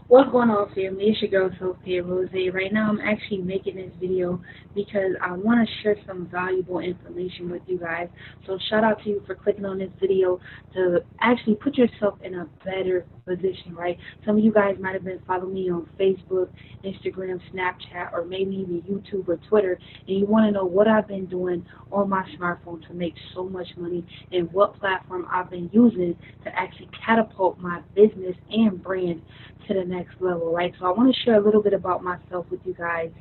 What's going on, family? It's your girl, Sophia Rose. Right now, I'm actually making this video because I want to share some valuable information with you guys. So, shout out to you for clicking on this video to actually put yourself in a better position, right? Some of you guys might have been following me on Facebook, Instagram, Snapchat, or maybe even YouTube or Twitter, and you want to know what I've been doing on my smartphone to make so much money and what platform I've been using to actually catapult my business and brand to the next level, right? So I want to share a little bit about myself with you guys,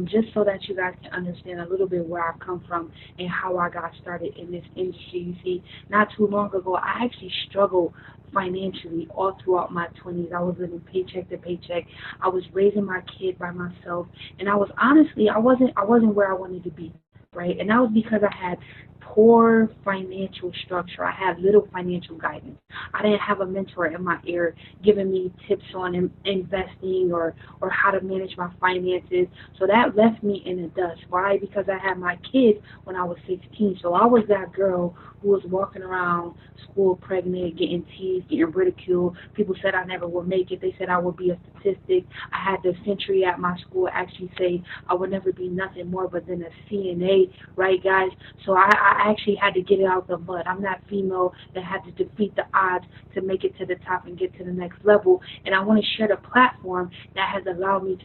just so that you guys can understand a little bit where I've come from and how I got started in this industry. You see, not too long ago, I actually struggled financially all throughout my 20s. I was living paycheck to paycheck. I was raising my kid by myself, and I was honestly, I wasn't where I wanted to be, right? And that was because I had poor financial structure. I had little financial guidance. I didn't have a mentor in my ear giving me tips on investing or how to manage my finances. So that left me in the dust. Why? Because I had my kids when I was 16. So I was that girl who was walking around school pregnant, getting teased, getting ridiculed. People said I never would make it. They said I would be a statistic. I had the century at my school actually say I would never be nothing more but than a CNA, right, guys? So I actually had to get it out the mud. I'm that female that had to defeat the odds to make it to the top and get to the next level. And I want to share the platform that has allowed me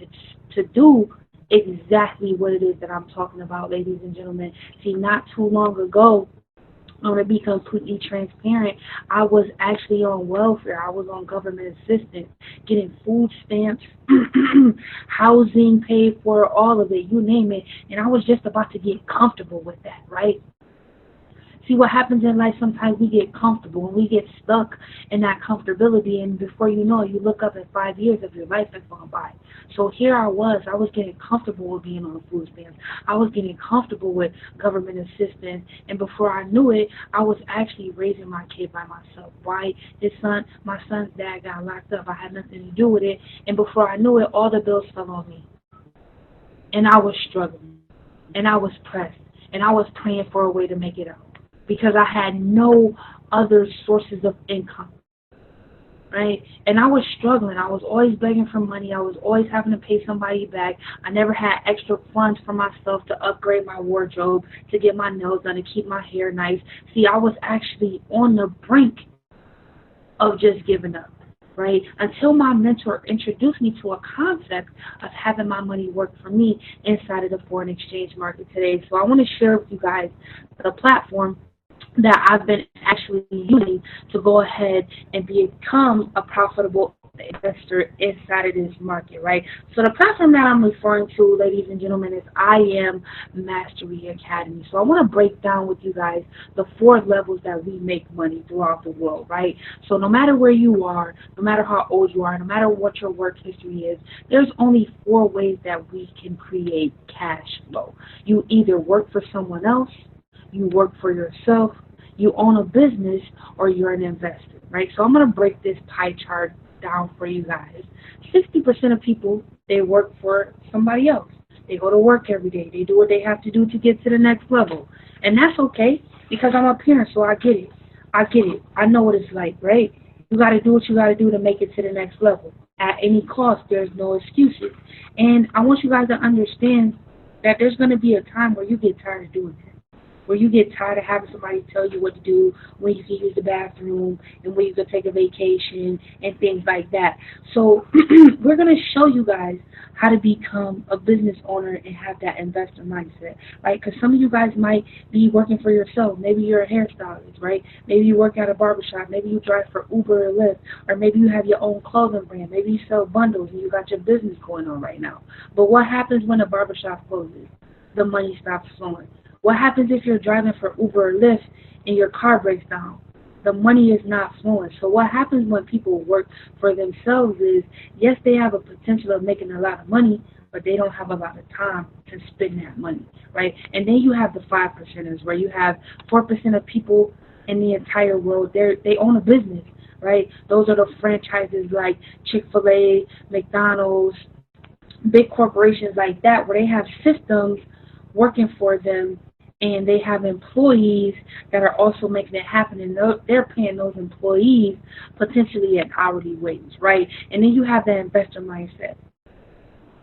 to do exactly what it is that I'm talking about, ladies and gentlemen. See, not too long ago, I'm going to be completely transparent, I was actually on welfare. I was on government assistance, getting food stamps, housing paid for, all of it, you name it. And I was just about to get comfortable with that, right? See, what happens in life, sometimes we get comfortable and we get stuck in that comfortability, and before you know it, you look up at 5 years of your life has gone by. So here I was getting comfortable with being on food stamps. I was getting comfortable with government assistance, and before I knew it, I was actually raising my kid by myself. Why? My son's dad got locked up. I had nothing to do with it, and before I knew it, all the bills fell on me. And I was struggling, and I was pressed, and I was praying for a way to make it out, because I had no other sources of income, right? And I was struggling. I was always begging for money. I was always having to pay somebody back. I never had extra funds for myself to upgrade my wardrobe, to get my nails done, to keep my hair nice. See, I was actually on the brink of just giving up, right? Until my mentor introduced me to a concept of having my money work for me inside of the foreign exchange market today. So I want to share with you guys the platform that I've been actually using to go ahead and become a profitable investor inside of this market, right? So the platform that I'm referring to, ladies and gentlemen, is I Am Mastery Academy. So I want to break down with you guys the 4 levels that we make money throughout the world, right? So no matter where you are, no matter how old you are, no matter what your work history is, there's only 4 ways that we can create cash flow. You either work for someone else, you work for yourself, you own a business, or you're an investor, right? So I'm going to break this pie chart down for you guys. 60% of people, they work for somebody else. They go to work every day. They do what they have to do to get to the next level. And that's okay, because I'm a parent, so I get it. I get it. I know what it's like, right? You got to do what you got to do to make it to the next level. At any cost, there's no excuses. And I want you guys to understand that there's going to be a time where you get tired of doing that, where you get tired of having somebody tell you what to do, when you can use the bathroom, and when you can take a vacation, and things like that. So we're going to show you guys how to become a business owner and have that investor mindset, right? Because some of you guys might be working for yourself. Maybe you're a hairstylist, right? Maybe you work at a barbershop. Maybe you drive for Uber or Lyft, or maybe you have your own clothing brand. Maybe you sell bundles and you got your business going on right now. But what happens when a barbershop closes? The money stops flowing. What happens if you're driving for Uber or Lyft and your car breaks down? The money is not flowing. So what happens when people work for themselves is, yes, they have a potential of making a lot of money, but they don't have a lot of time to spend that money, right? And then you have the 5%ers, where you have 4% of people in the entire world, they own a business, right? Those are the franchises like Chick-fil-A, McDonald's, big corporations like that, where they have systems working for them, and they have employees that are also making it happen, and they're paying those employees potentially an hourly wage, right? And then you have the investor mindset.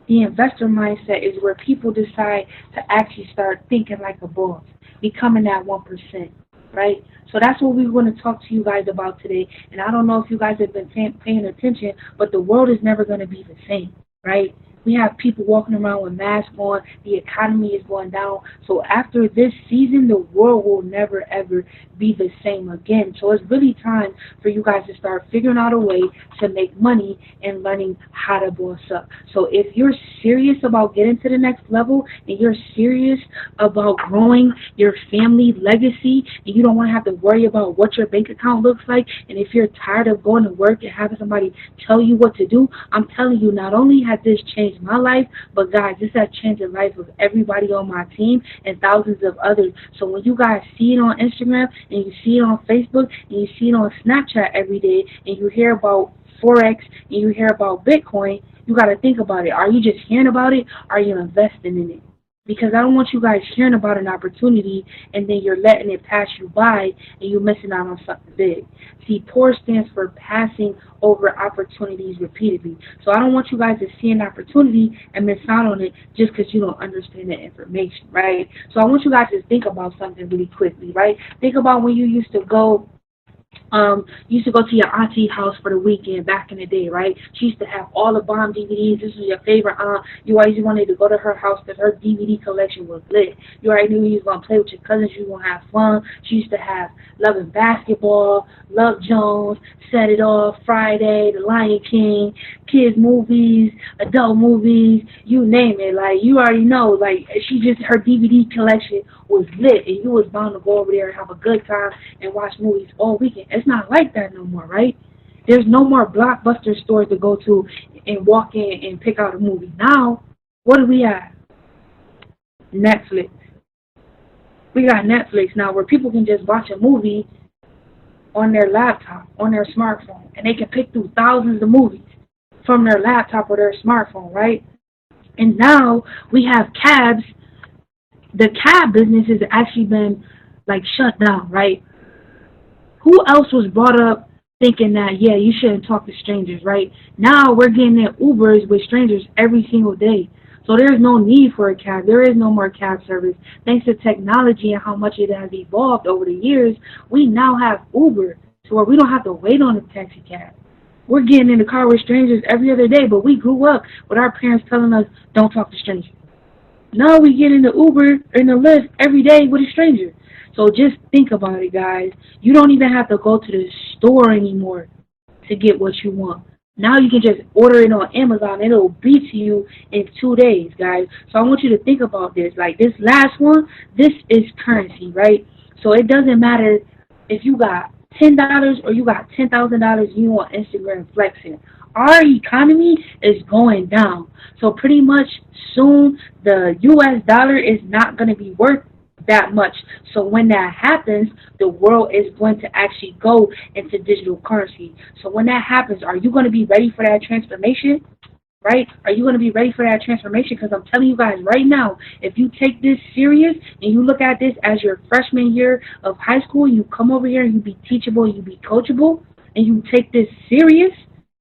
The investor mindset is where people decide to actually start thinking like a boss, becoming that 1%, right? So that's what we want to talk to you guys about today. And I don't know if you guys have been paying attention, but the world is never going to be the same, right? We have people walking around with masks on. The economy is going down. So after this season, the world will never, ever be the same again. So it's really time for you guys to start figuring out a way to make money and learning how to boss up. So if you're serious about getting to the next level and you're serious about growing your family legacy and you don't want to have to worry about what your bank account looks like, and if you're tired of going to work and having somebody tell you what to do, I'm telling you, not only has this changed my life, but guys, this has changed the life of everybody on my team and thousands of others. So when you guys see it on Instagram and you see it on Facebook and you see it on Snapchat every day and you hear about Forex and you hear about Bitcoin, you got to think about it. Are you just hearing about it? Or are you investing in it? Because I don't want you guys hearing about an opportunity and then you're letting it pass you by and you're missing out on something big. See, POUR stands for passing over opportunities repeatedly. So I don't want you guys to see an opportunity and miss out on it just because you don't understand the information, right? So I want you guys to think about something really quickly, right? Think about when you used to go to your auntie house for the weekend back in the day, right? She used to have all the bomb DVDs. This was your favorite aunt. You always wanted to go to her house because her DVD collection was lit. You already knew you was going to play with your cousins. You were going to have fun. She used to have Loving Basketball, Love Jones, Set It Off, Friday, The Lion King, kids movies, adult movies, you name it. Like, you already know, like, her DVD collection was lit, and you was bound to go over there and have a good time and watch movies all weekend. It's not like that no more, right? There's no more Blockbuster stores to go to and walk in and pick out a movie. Now, what do we have? Netflix. We got Netflix now where people can just watch a movie on their laptop, on their smartphone, and they can pick through thousands of movies from their laptop or their smartphone, right? And now we have cabs. The cab business has actually been, like, shut down, right? Who else was brought up thinking that, yeah, you shouldn't talk to strangers, right? Now we're getting in Ubers with strangers every single day. So there's no need for a cab. There is no more cab service. Thanks to technology and how much it has evolved over the years, we now have Uber to where we don't have to wait on a taxi cab. We're getting in the car with strangers every other day, but we grew up with our parents telling us, don't talk to strangers. Now we get in the Uber and the Lyft every day with a stranger. So just think about it, guys. You don't even have to go to the store anymore to get what you want. Now you can just order it on Amazon and it'll be to you in 2 days, guys. So I want you to think about this. Like this last one, this is currency, right? So it doesn't matter if you got $10 or you got $10,000 you on Instagram flexing. Our economy is going down. So pretty much soon the U.S. dollar is not going to be worth that much. So when that happens, the world is going to actually go into digital currency. So when that happens, are you going to be ready for that transformation? Right? Are you going to be ready for that transformation? Because I'm telling you guys right now, if you take this serious and you look at this as your freshman year of high school, you come over here and you be teachable, you be coachable, and you take this serious,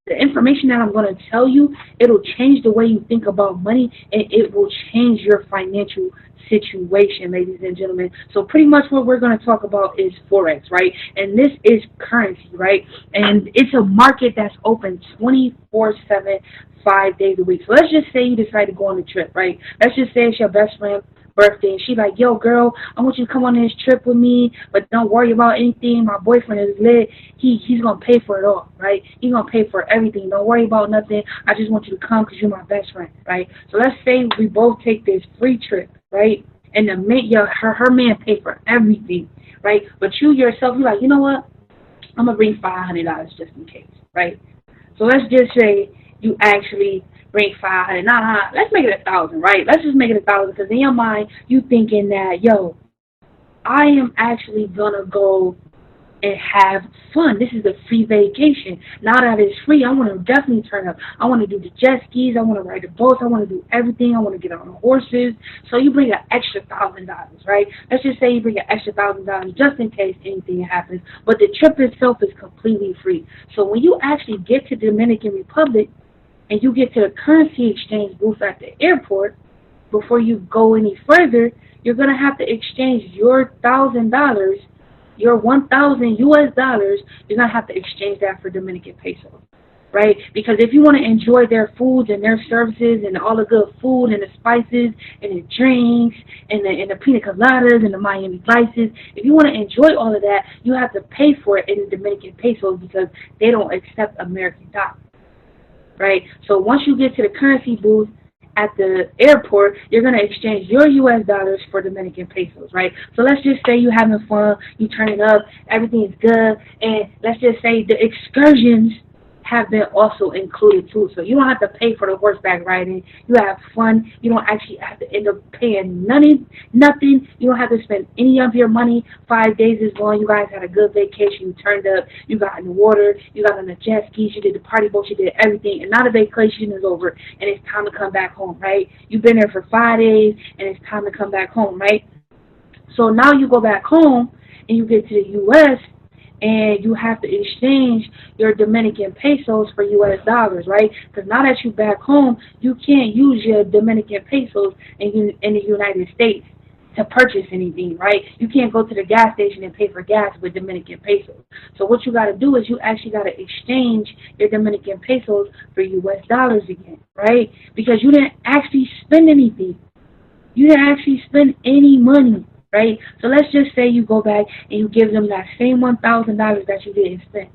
the information that I'm going to tell you, it'll change the way you think about money, and it will change your financial situation, ladies and gentlemen. So pretty much what we're going to talk about is Forex, right? And this is currency, right? And it's a market that's open 24/7, 5 days a week. So let's just say you decide to go on a trip, right? Let's just say it's your best friend's birthday, and she's like, yo, girl, I want you to come on this trip with me, but don't worry about anything. My boyfriend is lit. He's going to pay for it all, right? He's going to pay for everything. Don't worry about nothing. I just want you to come because you're my best friend, right? So let's say we both take this free trip, right? And her man paid for everything, right? But you yourself, you're like, you know what? I'm going to bring $500 just in case, right? So let's just say you actually bring 500. Let's make it 1,000, right? Let's just make it 1,000 because in your mind, you thinking that, yo, I am actually going to go and have fun. This is a free vacation. Now that it's free, I want to definitely turn up. I want to do the jet skis. I want to ride the boats. I want to do everything. I want to get on the horses. So you bring an extra $1,000, right? Let's just say you bring an extra $1,000 just in case anything happens. But the trip itself is completely free. So when you actually get to Dominican Republic and you get to the currency exchange booth at the airport, before you go any further, you're going to have to exchange your $1,000, your 1,000 US dollars, you're going to have to exchange that for Dominican pesos, right? Because if you want to enjoy their foods and their services and all the good food and the spices and the drinks and the pina coladas and the Miami Vices, if you want to enjoy all of that, you have to pay for it in Dominican pesos because they don't accept American dollars, right? So once you get to the currency booth at the airport, you're going to exchange your US dollars for Dominican pesos, right? So let's just say you're having fun, you turn it up, everything is good, and let's just say the excursions have been also included too. So you don't have to pay for the horseback riding. You have fun. You don't actually have to end up paying nothing. You don't have to spend any of your money. 5 days is long. You guys had a good vacation. You turned up. You got in the water. You got on the jet skis. You did the party boats. You did everything. And now the vacation is over, and it's time to come back home, right? You've been there for 5 days, and it's time to come back home, right? So now you go back home, and you get to the U.S., and you have to exchange your Dominican pesos for U.S. dollars, right? Because now that you're back home, you can't use your Dominican pesos in the United States to purchase anything, right? You can't go to the gas station and pay for gas with Dominican pesos. So what you got to do is you actually got to exchange your Dominican pesos for U.S. dollars again, right? Because you didn't actually spend anything. You didn't actually spend any money, right? So let's just say you go back and you give them that same $1,000 that you didn't spend.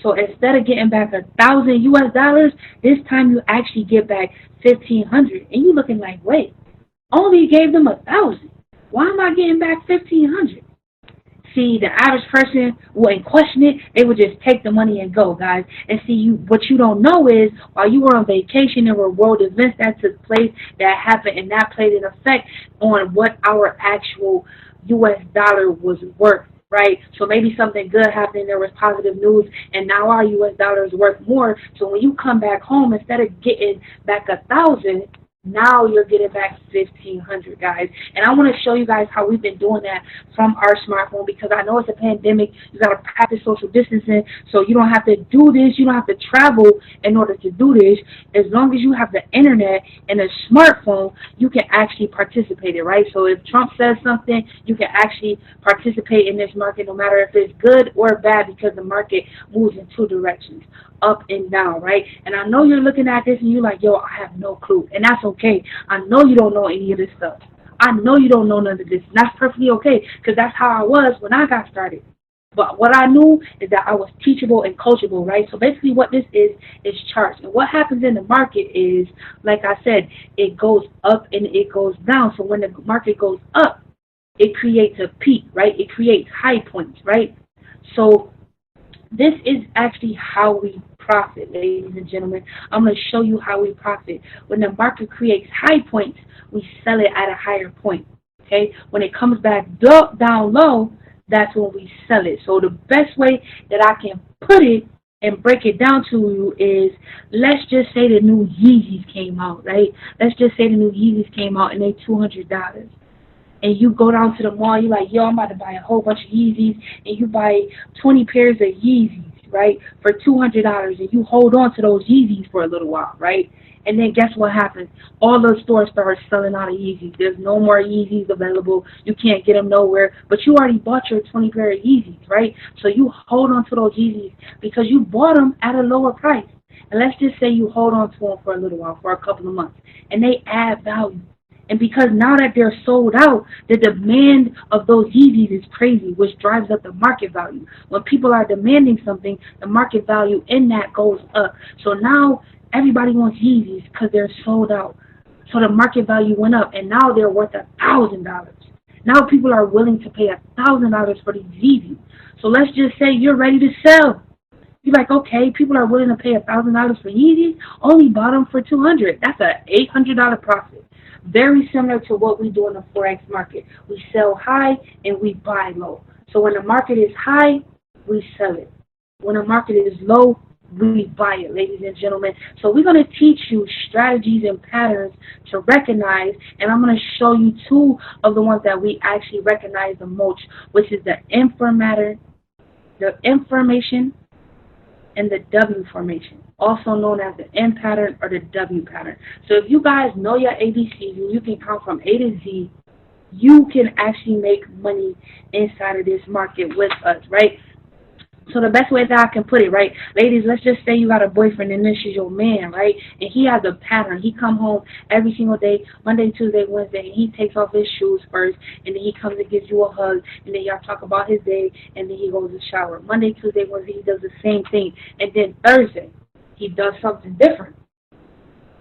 So instead of getting back 1,000 US dollars, this time you actually get back 1,500, and you looking like, wait, only gave them 1,000. Why am I getting back 1,500? See, the average person wouldn't question it. They would just take the money and go, guys. And see, what you don't know is while you were on vacation, there were world events that took place that happened, and that played an effect on what our actual U.S. dollar was worth, right? So maybe something good happened, there was positive news, and now our U.S. dollar is worth more. So when you come back home, instead of getting back 1,000, now you're getting back 1,500, guys. And I want to show you guys how we've been doing that from our smartphone, because I know it's a pandemic. You got to practice social distancing, so you don't have to do this. You don't have to travel in order to do this. As long as you have the internet and a smartphone, you can actually participate in it, right? So if Trump says something, you can actually participate in this market no matter if it's good or bad, because the market moves in two directions, up and down, right? And I know you're looking at this and you're like, yo, I have no clue. And that's okay. I know you don't know any of this stuff. I know you don't know none of this. And that's perfectly okay, because that's how I was when I got started. But what I knew is that I was teachable and coachable, right? So basically what this is charts. And what happens in the market is, like I said, it goes up and it goes down. So when the market goes up, it creates a peak, right? It creates high points, right? So this is actually how we profit, ladies and gentlemen. I'm going to show you how we profit. When the market creates high points, we sell it at a higher point, okay? When it comes back down low, that's when we sell it. So the best way that I can put it and break it down to you is, let's just say the new Yeezys came out, right? Let's just say the new Yeezys came out and they're $200. And you go down to the mall, you're like, yo, I'm about to buy a whole bunch of Yeezys, and you buy 20 pairs of Yeezys, right, for $200, and you hold on to those Yeezys for a little while, right? And then guess what happens? All those stores start selling out of Yeezys. There's no more Yeezys available. You can't get them nowhere, but you already bought your 20 pair of Yeezys, right? So you hold on to those Yeezys because you bought them at a lower price. And let's just say you hold on to them for a little while, for a couple of months, and they add value. And because now that they're sold out, the demand of those Yeezys is crazy, which drives up the market value. When people are demanding something, the market value in that goes up. So now everybody wants Yeezys because they're sold out. So the market value went up, and now they're worth $1,000. Now people are willing to pay $1,000 for these Yeezys. So let's just say you're ready to sell. You're like, okay, people are willing to pay $1,000 for Yeezys. Only bought them for $200. That's an $800 profit. Very similar to what we do in the Forex market. We sell high and we buy low. So when the market is high, we sell it. When the market is low, we buy it, ladies and gentlemen. So we're going to teach you strategies and patterns to recognize, and I'm going to show you two of the ones that we actually recognize the most, which is the M formation, and the W formation, also known as the M pattern or the W pattern. So if you guys know your ABCs and you can count from A to Z, you can actually make money inside of this market with us, right? So the best way that I can put it, right, ladies, let's just say you got a boyfriend and this is your man, right, and he has a pattern. He come home every single day, Monday, Tuesday, Wednesday, and he takes off his shoes first, and then he comes and gives you a hug, and then y'all talk about his day, and then he goes to shower. Monday, Tuesday, Wednesday, he does the same thing, and then Thursday, he does something different.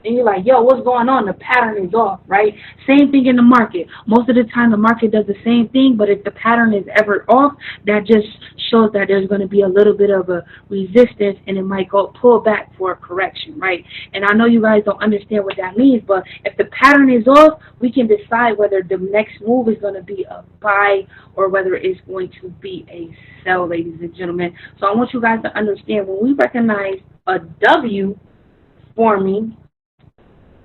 And you're like, yo, what's going on? The pattern is off, right? Same thing in the market. Most of the time, the market does the same thing, but if the pattern is ever off, that just shows that there's going to be a little bit of a resistance, and it might go pull back for a correction, right? And I know you guys don't understand what that means, but if the pattern is off, we can decide whether the next move is going to be a buy or whether it's going to be a sell, ladies and gentlemen. So I want you guys to understand, when we recognize a W forming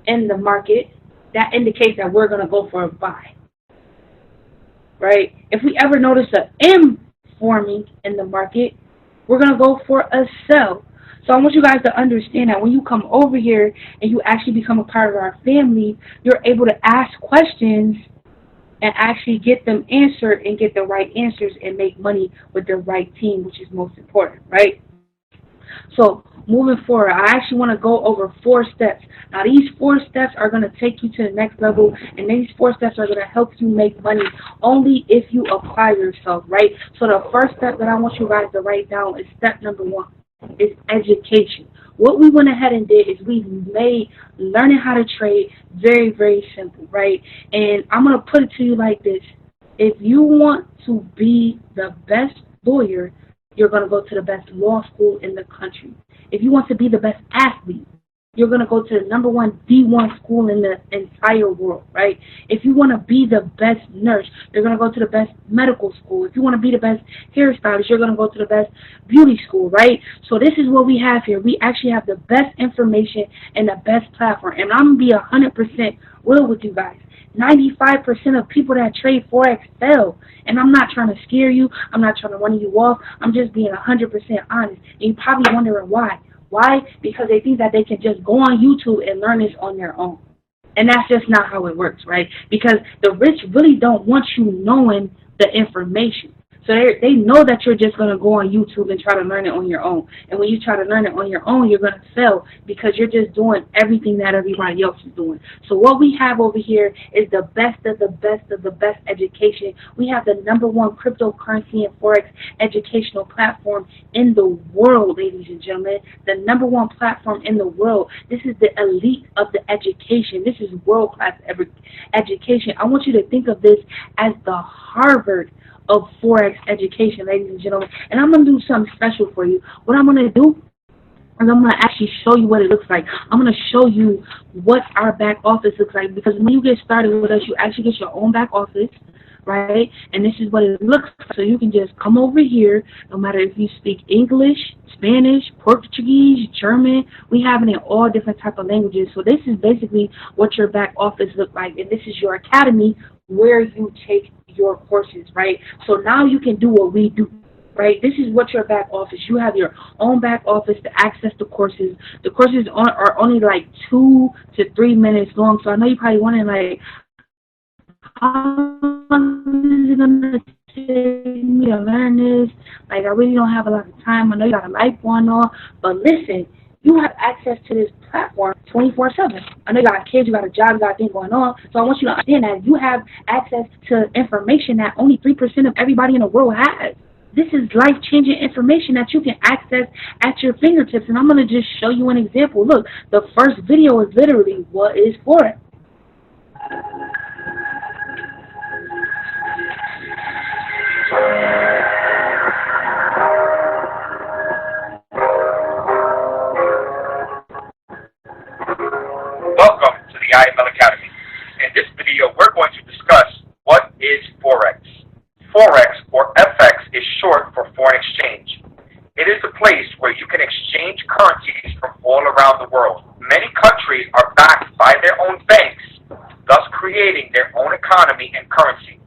in the market, that indicates that we're going to go for a buy, right? If we ever notice an M forming in the market, we're going to go for a sell. So I want you guys to understand that when you come over here and you actually become a part of our family, you're able to ask questions and actually get them answered and get the right answers and make money with the right team, which is most important, right? So moving forward, I actually want to go over 4 steps. Now, these 4 steps are going to take you to the next level, and these 4 steps are going to help you make money only if you apply yourself, right? So the first step that I want you guys to write down is step number 1, is education. What we went ahead and did is we made learning how to trade very, very simple, right? And I'm going to put it to you like this. If you want to be the best lawyer, you're going to go to the best law school in the country. If you want to be the best athlete, you're going to go to the #1 D1 school in the entire world, right? If you want to be the best nurse, you're going to go to the best medical school. If you want to be the best hairstylist, you're going to go to the best beauty school, right? So this is what we have here. We actually have the best information and the best platform. And I'm going to be 100% real with you guys. 95% of people that trade Forex fail. And I'm not trying to scare you. I'm not trying to run you off. I'm just being 100% honest. And you're probably wondering why. Why? Because they think that they can just go on YouTube and learn this on their own. And that's just not how it works, right? Because the rich really don't want you knowing the information. So they know that you're just going to go on YouTube and try to learn it on your own. And when you try to learn it on your own, you're going to fail because you're just doing everything that everybody else is doing. So what we have over here is the best of the best of the best education. We have the #1 cryptocurrency and Forex educational platform in the world, ladies and gentlemen. The #1 platform in the world. This is the elite of the education. This is world-class education. I want you to think of this as the Harvard of Forex education, ladies and gentlemen. And I'm going to do something special for you. What I'm going to do is I'm going to actually show you what it looks like. I'm going to show you what our back office looks like, because when you get started with us, you actually get your own back office, right? And this is what it looks like. So you can just come over here, no matter if you speak English, Spanish, Portuguese, German. We have it in all different type of languages. So this is basically what your back office looks like. And this is your academy where you take your courses, right? So now you can do what we do, right? This is what your back office. You have your own back office to access the courses. The courses are only like 2 to 3 minutes long. So I know you're probably wondering, like, how long is it going to take me to learn this? Like, I really don't have a lot of time. I know you got a life going on, but listen, you have access to this platform 24/7. I know you got kids, you got a job, you got a thing going on. So I want you to understand that you have access to information that only 3% of everybody in the world has. This is life-changing information that you can access at your fingertips. And I'm going to just show you an example. Look, the first video is literally, what is Forex? Welcome to the IML Academy. In this video, we're going to discuss what is Forex. Forex, or FX, is short for foreign exchange. economy and currency.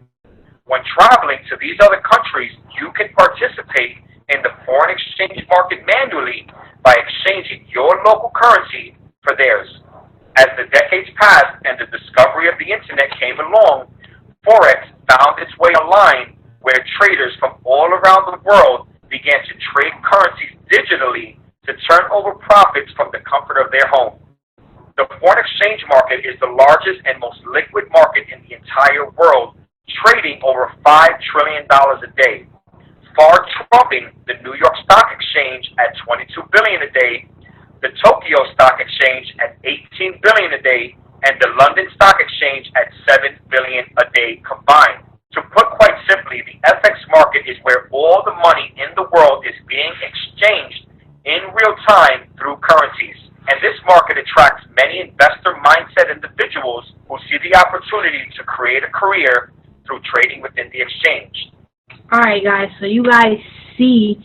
When traveling to these other countries, you can participate in the foreign exchange market manually by exchanging your local currency for theirs. As the decades passed and the discovery of the internet came along, Forex found its way online where traders from all around the world began to trade currencies digitally to turn over profits from the comfort of their home. The foreign exchange market is the largest and most liquid market in the entire world, trading over $5 trillion a day, far trumping the New York Stock Exchange at $22 billion a day, the Tokyo Stock Exchange at $18 billion a day, and the London Stock Exchange at $7 billion a day combined. To put quite simply, the FX market is where all the money in the world is being exchanged in real time through currencies. And this market attracts many investor mindset individuals who see the opportunity to create a career through trading within the exchange. All right, guys, so you guys see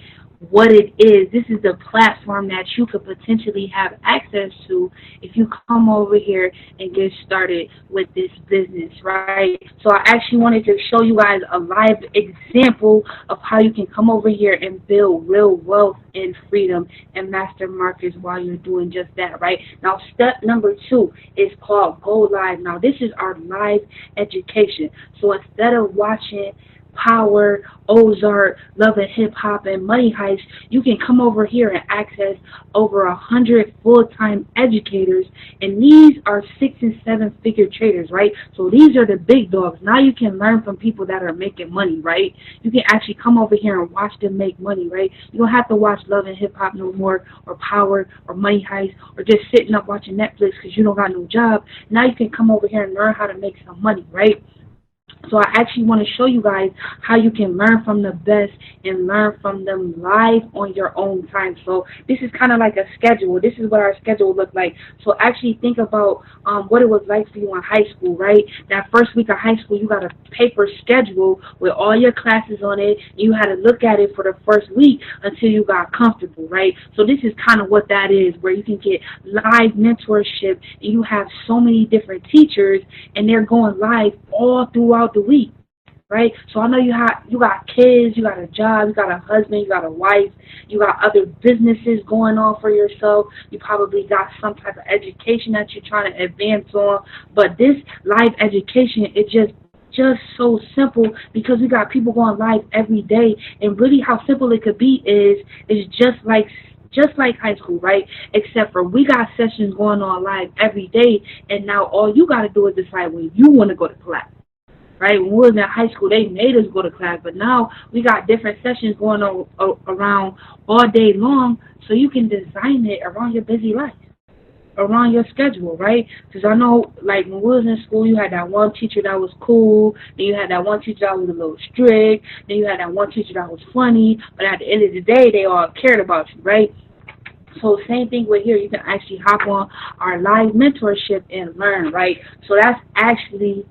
what it is. This is the platform that you could potentially have access to if you come over here and get started with this business, right? So I actually wanted to show you guys a live example of how you can come over here and build real wealth and freedom and master markets while you're doing just that, right? Now, step number 2 is called Go Live. Now, this is our live education. So instead of watching Power, Ozark, Love and Hip Hop, and Money Heist, you can come over here and access over 100 full-time educators, and these are 6- and 7-figure traders, right? So these are the big dogs. Now you can learn from people that are making money, right? You can actually come over here and watch them make money, right? You don't have to watch Love and Hip Hop no more, or Power, or Money Heist, or just sitting up watching Netflix because you don't got no job. Now you can come over here and learn how to make some money, right? So I actually want to show you guys how you can learn from the best and learn from them live on your own time. So this is kind of like a schedule. This is what our schedule looked like. So actually think about what it was like for you in high school, right? That first week of high school, you got a paper schedule with all your classes on it. You had to look at it for the first week until you got comfortable, right? So this is kind of what that is, where you can get live mentorship, and you have so many different teachers, and they're going live all throughout the week, right? So I know you got kids, you got a job, you got a husband, you got a wife, you got other businesses going on for yourself. You probably got some type of education that you're trying to advance on. But this live education, it's just so simple because we got people going live every day. And really how simple it could be is just like high school, right? Except for we got sessions going on live every day, and now all you got to do is decide when you want to go to class. Right? When we was in high school, they made us go to class, but now we got different sessions going on around all day long, so you can design it around your busy life, around your schedule, right? Because I know, like, when we was in school, you had that one teacher that was cool, then you had that one teacher that was a little strict, then you had that one teacher that was funny, but at the end of the day, they all cared about you, right? So same thing with here. You can actually hop on our live mentorship and learn, right? So that's actually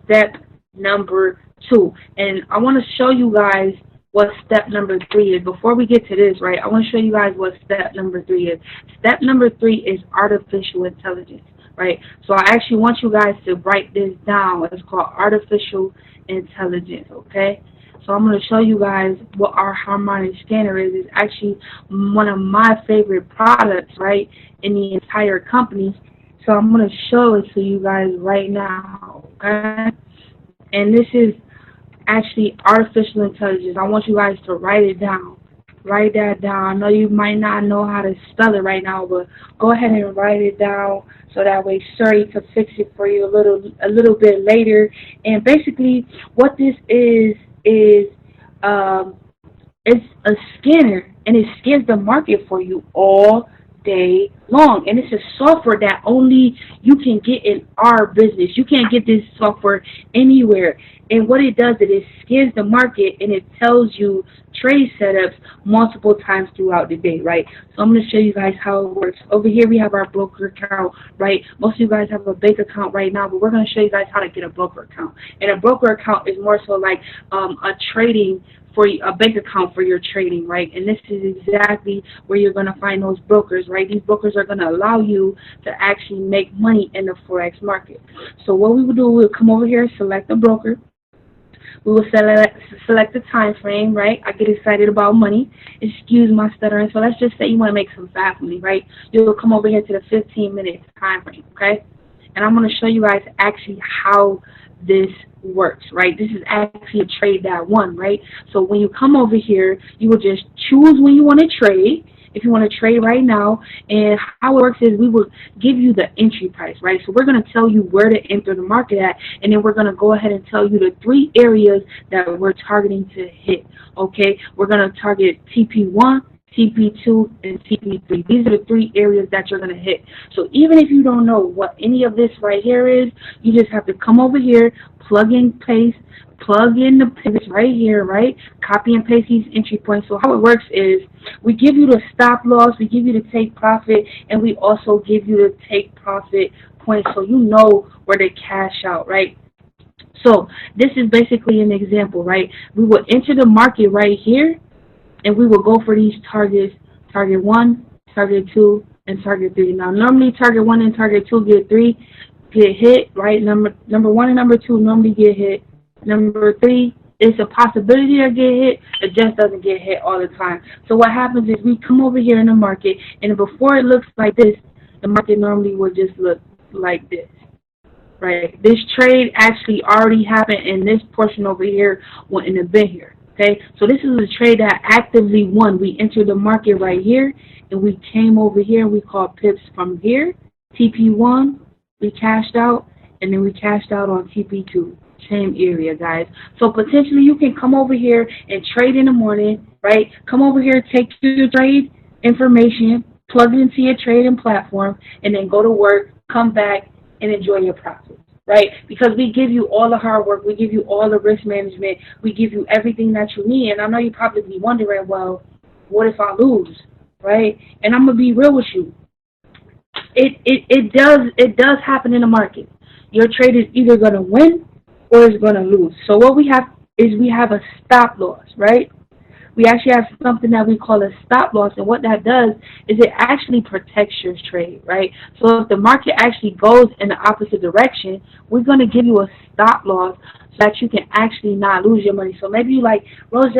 step number 2. And I want to show you guys what step number 3 is. Before we get to this, right, I want to show you guys what step number 3 is. Step number 3 is artificial intelligence, right? So I actually want you guys to write this down. It's called artificial intelligence, okay? So I'm going to show you guys what our harmonic scanner is. It's actually one of my favorite products, right, in the entire company. So I'm going to show it to you guys right now, okay? And this is actually artificial intelligence. I want you guys to write it down. Write that down. I know you might not know how to spell it right now, but go ahead and write it down so that way Suri can fix it for you a little bit later. And basically what this is it's a scanner, and it scans the market for you all day long, and it's a software that only you can get in our business. You can't get this software anywhere. And what it does is it scans the market, and it tells you trade setups multiple times throughout the day, right? So I'm going to show you guys how it works. Over here we have our broker account, right? Most of you guys have a bank account right now, but we're going to show you guys how to get a broker account. And a broker account is more so like a trading for a bank account for your trading, right? And this is exactly where you're going to find those brokers, right? These brokers are going to allow you to actually make money in the Forex market. So what we will do, we'll come over here, select a broker. We will select the time frame, right? I get excited about money. Excuse my stuttering. So let's just say you want to make some fast money, right? You'll come over here to the 15-minute time frame, okay? And I'm going to show you guys actually how this works, right? This is actually a trade that won, right? So when you come over here, you will just choose when you want to trade. If you want to trade right now, and how it works is we will give you the entry price, right? So we're going to tell you where to enter the market at, and then we're going to go ahead and tell you the 3 areas that we're targeting to hit, okay? We're going to target TP1, TP2, and TP3. These are the 3 areas that you're going to hit. So even if you don't know what any of this right here is, you just have to come over here, plug in the pivots right here, right? Copy and paste these entry points. So how it works is we give you the stop loss, we give you the take profit, and we also give you the take profit points so you know where to cash out, right? So this is basically an example, right? We will enter the market right here, and we will go for these targets, target 1, target 2, and target 3. Now, normally target 1 and target 2 get hit, right? Number 1 and number 2 normally get hit. Number 3, it's a possibility to get hit. It just doesn't get hit all the time. So what happens is we come over here in the market, and before it looks like this, the market normally will just look like this, right? This trade actually already happened, and this portion over here wouldn't have been here. Okay, so this is a trade that actively won. We entered the market right here, and we came over here. We called pips from here. TP1, we cashed out, and then we cashed out on TP2. Same area, guys. So potentially you can come over here and trade in the morning, right? Come over here, take your trade information, plug it into your trading platform, and then go to work, come back, and enjoy your profits. Right? Because we give you all the hard work, we give you all the risk management, we give you everything that you need. And I know you probably be wondering, well, what if I lose? Right? And I'm gonna be real with you. It does happen in the market. Your trade is either gonna win or it's gonna lose. So what we have is we have a stop loss, right? We actually have something that we call a stop loss, and what that does is it actually protects your trade, right? So if the market actually goes in the opposite direction, we're going to give you a stop loss so that you can actually not lose your money. So maybe you like, Rose,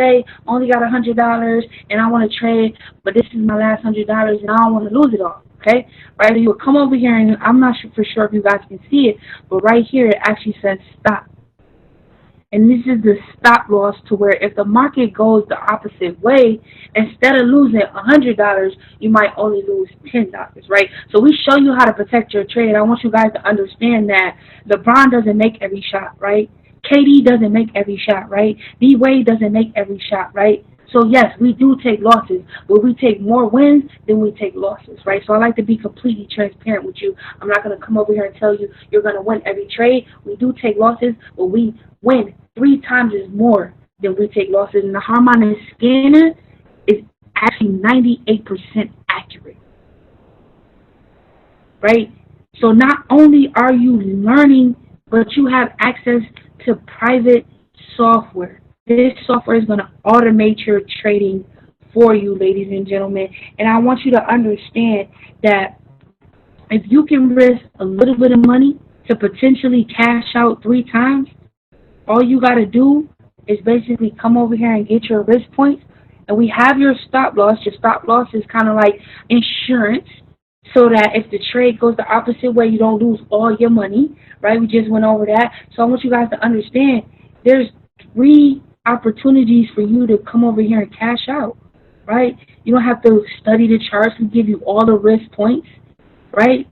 only got $100 and I want to trade, but this is my last $100 and I don't want to lose it all, okay? Right? So you will come over here, and I'm not for sure if you guys can see it, but right here it actually says stop. And this is the stop loss to where if the market goes the opposite way, instead of losing $100, you might only lose $10, right? So we show you how to protect your trade. I want you guys to understand that LeBron doesn't make every shot, right? KD doesn't make every shot, right? D-Wade doesn't make every shot, right? So yes, we do take losses, but we take more wins than we take losses, right? So I like to be completely transparent with you. I'm not going to come over here and tell you you're going to win every trade. We do take losses, but we win 3 times as more than we take losses. And the harmonic scanner is actually 98% accurate, right? So not only are you learning, but you have access to private software. This software is going to automate your trading for you, ladies and gentlemen. And I want you to understand that if you can risk a little bit of money to potentially cash out 3 times, all you got to do is basically come over here and get your risk points. And we have your stop loss. Your stop loss is kind of like insurance, so that if the trade goes the opposite way, you don't lose all your money, right? We just went over that. So I want you guys to understand there's 3 opportunities for you to come over here and cash out, right? You don't have to study the charts. We give you all the risk points, right?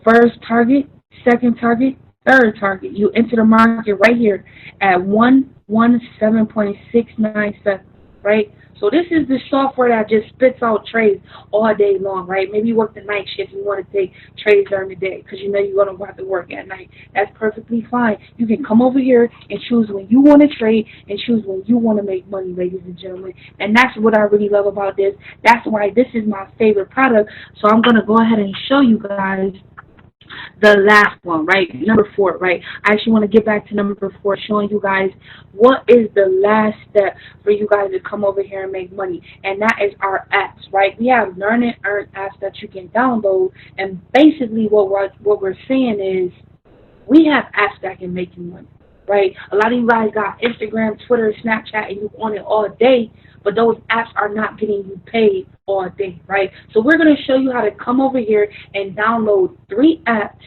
First target, second target, third target. You enter the market right here at 117.697, right? So this is the software that just spits out trades all day long, right? Maybe you work the night shift and you want to take trades during the day because you know you're going to have to work at night. That's perfectly fine. You can come over here and choose when you want to trade and choose when you want to make money, ladies and gentlemen. And that's what I really love about this. That's why this is my favorite product. So I'm going to go ahead and show you guys the last one, right? Number 4, right? I actually want to get back to number 4, showing you guys what is the last step for you guys to come over here and make money, and that is our apps, right? We have learn and earn apps that you can download, and basically what we're saying is we have apps that can make you money, right? A lot of you guys got Instagram, Twitter, Snapchat, and you on it all day, but those apps are not getting you paid all day, right? So we're going to show you how to come over here and download 3 apps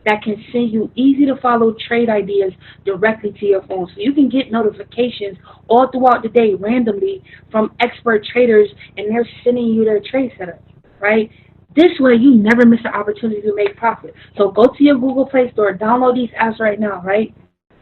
that can send you easy to follow trade ideas directly to your phone. So you can get notifications all throughout the day randomly from expert traders, and they're sending you their trade setups, right? This way you never miss an opportunity to make profit. So go to your Google Play Store, download these apps right now, right?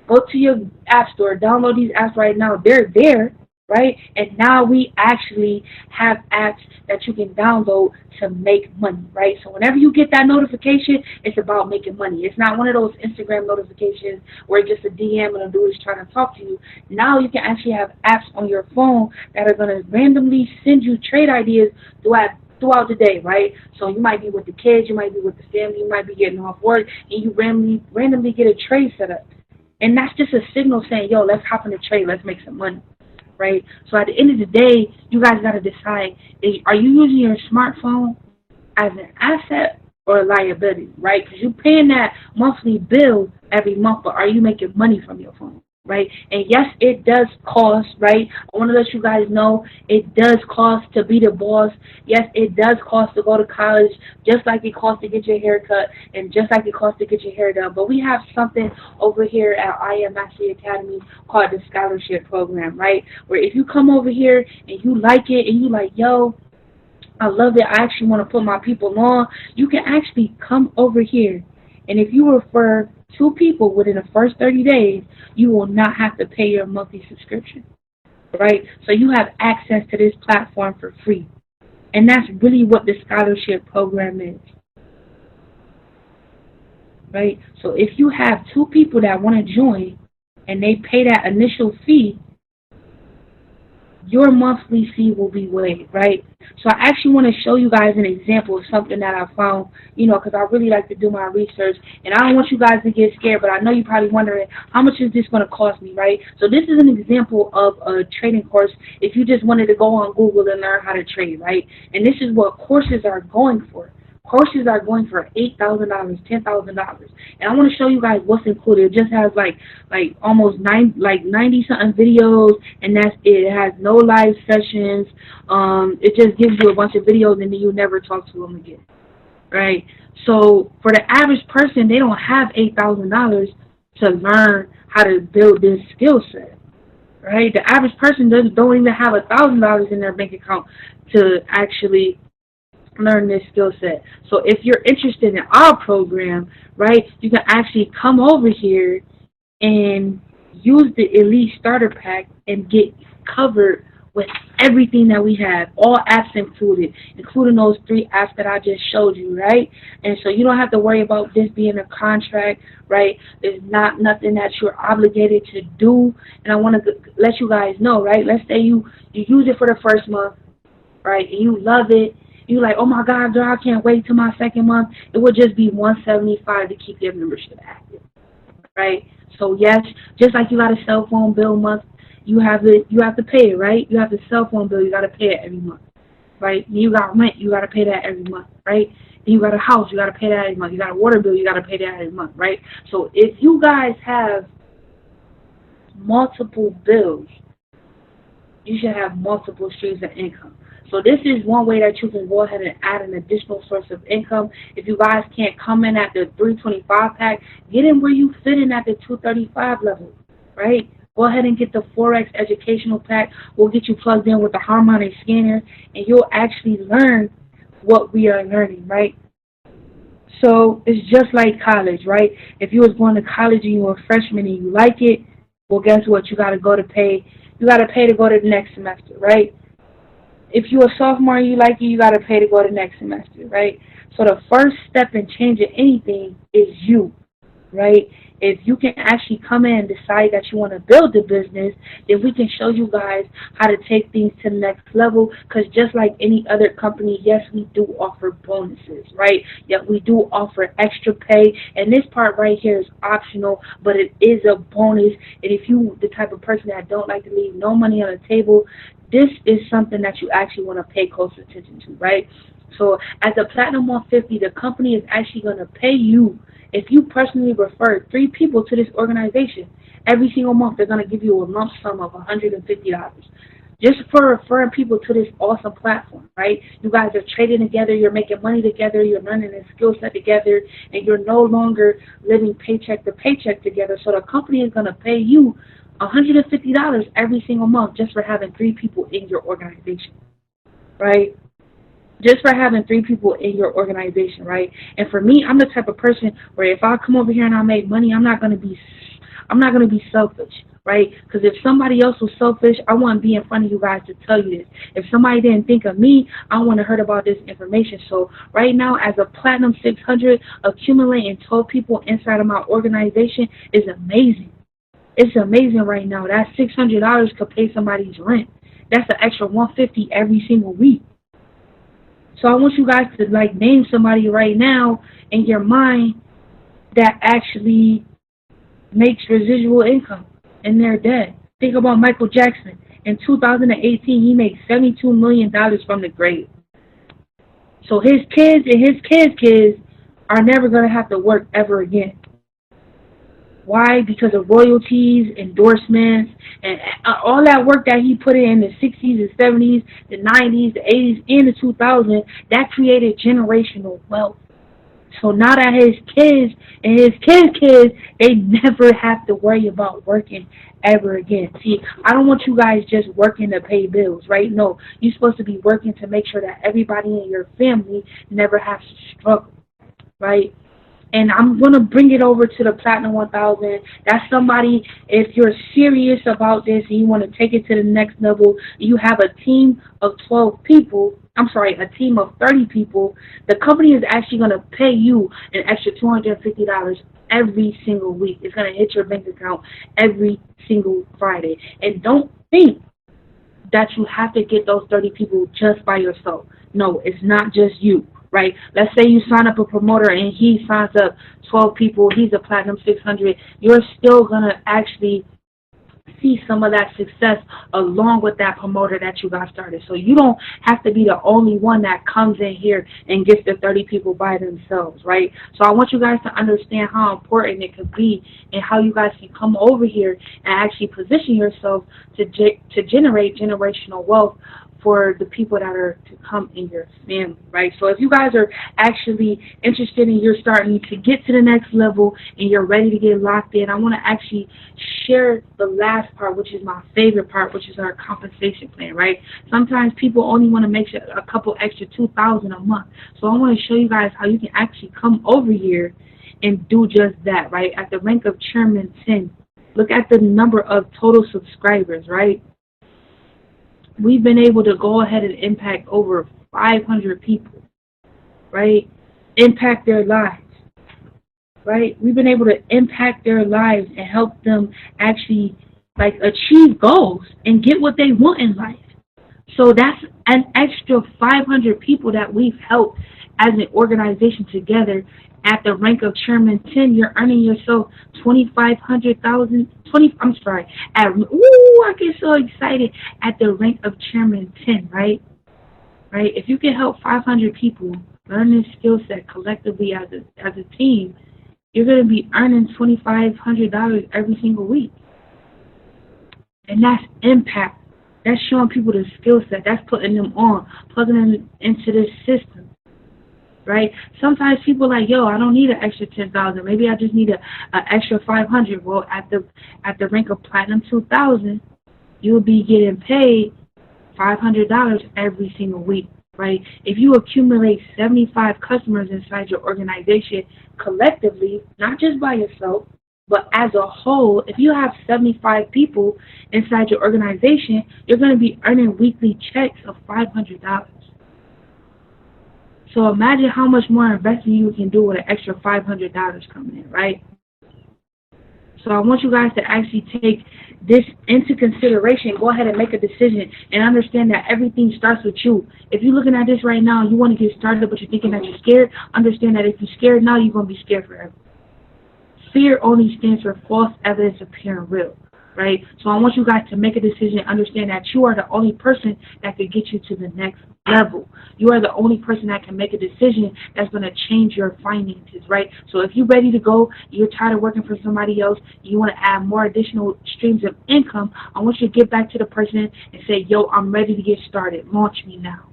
Go to your App Store, download these apps right now. They're there, right? And now we actually have apps that you can download to make money, right? So whenever you get that notification, it's about making money. It's not one of those Instagram notifications where it's just a DM and a dude is trying to talk to you. Now you can actually have apps on your phone that are going to randomly send you trade ideas throughout the day, right? So you might be with the kids, you might be with the family, you might be getting off work, and you randomly get a trade set up. And that's just a signal saying, yo, let's hop in the trade, let's make some money, right? So at the end of the day, you guys got to decide, are you using your smartphone as an asset or a liability, right? Because you're paying that monthly bill every month, but are you making money from your phone, right? And yes, it does cost, right? I want to let you guys know it does cost to be the boss. Yes, it does cost to go to college, just like it costs to get your hair cut and just like it costs to get your hair done. But we have something over here at I Am Mastery Academy called the scholarship program, right? Where if you come over here and you like it and you like, yo, I love it, I actually want to put my people on, you can actually come over here. And if you refer 2 people within the first 30 days, you will not have to pay your monthly subscription, right? So you have access to this platform for free. And that's really what the scholarship program is, right? So if you have 2 people that want to join and they pay that initial fee, your monthly fee will be waived, right? So I actually want to show you guys an example of something that I found, because I really like to do my research, and I don't want you guys to get scared, but I know you're probably wondering, how much is this going to cost me, right? So this is an example of a trading course if you just wanted to go on Google and learn how to trade, right? And this is what courses are going for. Courses are going for $8,000, $10,000, and I want to show you guys what's included. It just has like almost 90-something videos, and that's it. It has no live sessions. It just gives you a bunch of videos, and then you never talk to them again, right? So for the average person, they don't have $8,000 to learn how to build this skill set, right? The average person don't even have $1,000 in their bank account to actually learn this skill set. So if you're interested in our program, right, you can actually come over here and use the Elite Starter Pack and get covered with everything that we have, all apps included, including those 3 apps that I just showed you, right? And so you don't have to worry about this being a contract, right? There's not nothing that you're obligated to do. And I want to let you guys know, right? Let's say you use it for the first month, right, and you love it. You're like, oh my God, girl, I can't wait till my second month. It would just be $175 to keep your membership active, right? So yes, just like you got a cell phone bill month, you have to pay it, right? You have the cell phone bill, you got to pay it every month, right? You got rent, you got to pay that every month, right? Then you got a house, you got to pay that every month. You got a water bill, you got to pay that every month, right? So if you guys have multiple bills, you should have multiple streams of income. So this is one way that you can go ahead and add an additional source of income. If you guys can't come in at the 325 pack, get in where you fit in at the 235 level, right? Go ahead and get the Forex educational pack. We'll get you plugged in with the harmonic scanner, and you'll actually learn what we are learning, right? So it's just like college, right? If you was going to college and you were a freshman and you like it, well, guess what? You got to go to pay. You got to pay to go to the next semester, right? If you're a sophomore and you like it, you got to pay to go to next semester, right? So the first step in changing anything is you. right? If you can actually come in and decide that you want to build a business, then we can show you guys how to take things to the next level. Because just like any other company, yes, we do offer bonuses, right? Yeah, we do offer extra pay, and this part right here is optional, but it is a bonus. And if you the type of person that don't like to leave no money on the table, this is something that you actually want to pay close attention to, right? So as a Platinum 150, the company is actually going to pay you. If you personally refer 3 people to this organization, every single month they're going to give you a lump sum of $150 just for referring people to this awesome platform, right? You guys are trading together, you're making money together, you're learning a skill set together, and you're no longer living paycheck to paycheck together. So the company is going to pay you $150 every single month just for having 3 people in your organization, right? Just for having 3 people in your organization, right? And for me, I'm the type of person where if I come over here and I make money, I'm not gonna be selfish, right? Because if somebody else was selfish, I wouldn't be in front of you guys to tell you this. If somebody didn't think of me, I wouldn't have heard about this information. So right now, as a Platinum 600, accumulating 12 people inside of my organization is amazing. It's amazing right now. That $600 could pay somebody's rent. That's an extra $150 every single week. So I want you guys to like name somebody right now in your mind that actually makes residual income and they're dead. Think about Michael Jackson. In 2018, he made $72 million from the grave. So his kids and his kids' are never going to have to work ever again. Why? Because of royalties, endorsements, and all that work that he put in the 60s and 70s, the 90s, the 80s, and the 2000s, that created generational wealth. So now that his kids and his kids, they never have to worry about working ever again. See, I don't want you guys just working to pay bills, right? No, you're supposed to be working to make sure that everybody in your family never has to struggle, right? And I'm going to bring it over to the Platinum 1000. That's somebody, if you're serious about this and you want to take it to the next level, you have a team of 12 people, a team of 30 people, the company is actually going to pay you an extra $250 every single week. It's going to hit your bank account every single Friday. And don't think that you have to get those 30 people just by yourself. No, it's not just you. Right? Let's say you sign up a promoter and he signs up 12 people. He's a Platinum 600. You're still going to actually see some of that success along with that promoter that you got started. So you don't have to be the only one that comes in here and gets the 30 people by themselves, right? So I want you guys to understand how important it could be and how you guys can come over here and actually position yourself to generate generational wealth for the people that are to come in your family, right? So if you guys are actually interested and you're starting to get to the next level and you're ready to get locked in, I want to actually share the last part, which is my favorite part, which is our compensation plan, right? Sometimes people only want to make a couple extra $2,000 a month. So I want to show you guys how you can actually come over here and do just that, right? At the rank of Chairman 10, look at the number of total subscribers, right? We've been able to go ahead and impact over 500 people, right? Impact their lives, right? We've been able to impact their lives and help them actually like achieve goals and get what they want in life. So that's an extra 500 people that we've helped as an organization together. At the rank of Chairman 10, you're earning yourself $2,500. I get so excited at the rank of Chairman 10, right? Right? If you can help 500 people learn this skill set collectively as a team, you're going to be earning $2,500 every single week. And that's impact. That's showing people the skill set. That's putting them on, plugging them into this system. Right? Sometimes people are like, yo, I don't need an extra 10,000. Maybe I just need an extra 500. Well, at the rank of Platinum 2000, you'll be getting paid $500 every single week. Right? If you accumulate 75 customers inside your organization collectively, not just by yourself, but as a whole, if you have 75 people inside your organization, you're going to be earning weekly checks of $500. So imagine how much more investing you can do with an extra $500 coming in, right? So I want you guys to actually take this into consideration. Go ahead and make a decision and understand that everything starts with you. If you're looking at this right now, you want to get started, but you're thinking that you're scared, understand that if you're scared now, you're going to be scared forever. Fear only stands for false evidence appearing real, right? So I want you guys to make a decision, understand that you are the only person that could get you to the next level. You are the only person that can make a decision that's going to change your finances, right? So if you're ready to go, you're tired of working for somebody else, you want to add more additional streams of income, I want you to get back to the person and say, yo, I'm ready to get started. Launch me now.